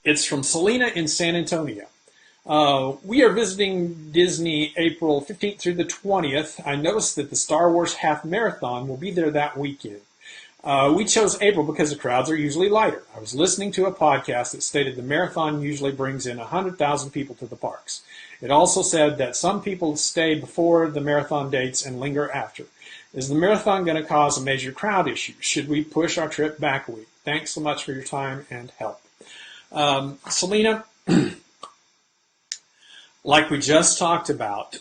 It's from Selena in San Antonio. We are visiting Disney April 15th through the 20th. I noticed that the Star Wars Half Marathon will be there that weekend. We chose April because the crowds are usually lighter. I was listening to a podcast that stated the marathon usually brings in 100,000 people to the parks. It also said that some people stay before the marathon dates and linger after. Is the marathon going to cause a major crowd issue? Should we push our trip back a week? Thanks so much for your time and help. Selena, like we just talked about,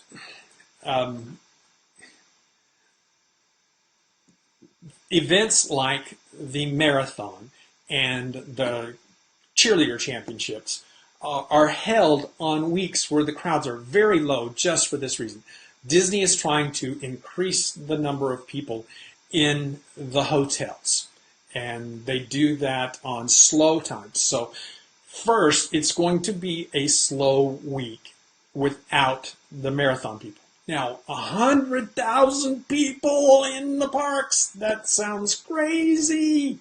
events like the marathon and the cheerleader championships are held on weeks where the crowds are very low just for this reason. Disney is trying to increase the number of people in the hotels, and they do that on slow times. So first, it's going to be a slow week without the marathon people. Now, 100,000 people in the parks, that sounds crazy.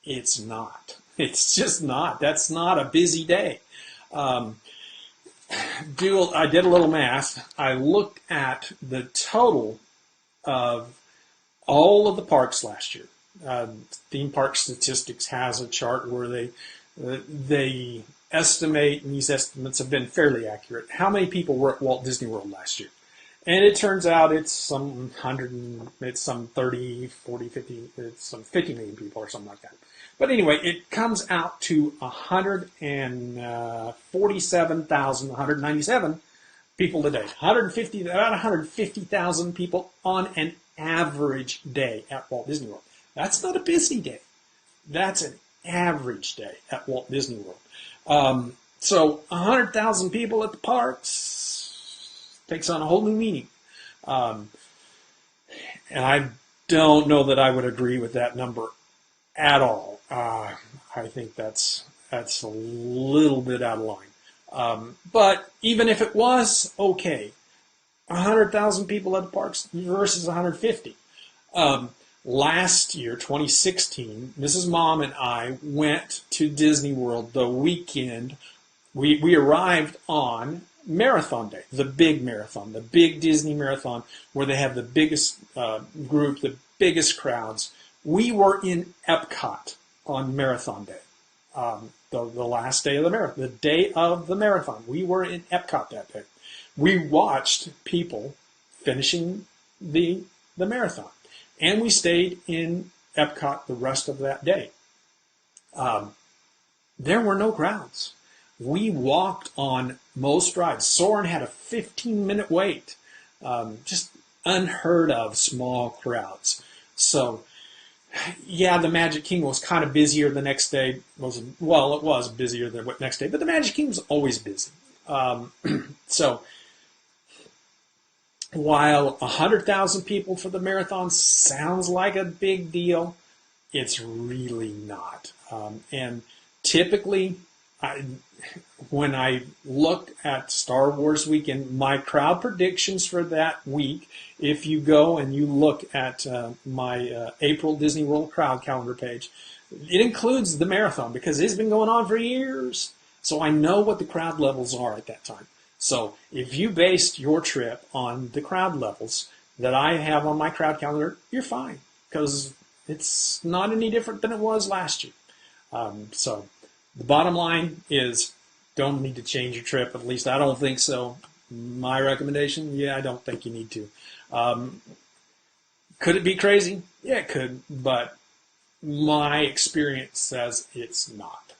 It's not. It's just not. That's not a busy day. I did a little math. I looked at the total of all of the parks last year. Theme Park Statistics has a chart where they estimate, and these estimates have been fairly accurate, how many people were at Walt Disney World last year. And it turns out it's some 30, 40, 50, it's some 50 million people or something like that. But anyway, it comes out to 147,197 people a day. About 150,000 people on an average day at Walt Disney World. That's not a busy day. That's an average day at Walt Disney World. So 100,000 people at the parks takes on a whole new meaning. And I don't know that I would agree with that number at all. I think that's a little bit out of line. But even if it was okay, 100,000 people at the parks versus 150. Last year, 2016, Mrs. Mom and I went to Disney World the weekend. We arrived on Marathon Day, the big marathon, the big Disney marathon, where they have the biggest group, the biggest crowds. We were in Epcot on Marathon Day, the last day of the marathon, the day of the marathon. We were in Epcot that day. We watched people finishing the marathon, and we stayed in Epcot the rest of that day. There were no crowds. We walked on most rides. Soarin' had a 15-minute wait. Just unheard of small crowds. So, yeah, the Magic Kingdom was kind of busier the next day. It was busier the next day, but the Magic Kingdom was always busy. So, while 100,000 people for the marathon sounds like a big deal, it's really not. And typically, when I look at Star Wars weekend, my crowd predictions for that week, if you go and you look at my April Disney World crowd calendar page, it includes the marathon because it's been going on for years. So I know what the crowd levels are at that time. So if you based your trip on the crowd levels that I have on my crowd calendar, you're fine because it's not any different than it was last year. So the bottom line is don't need to change your trip. At least I don't think so. My recommendation, yeah, I don't think you need to. Could it be crazy? Yeah, it could. But my experience says it's not.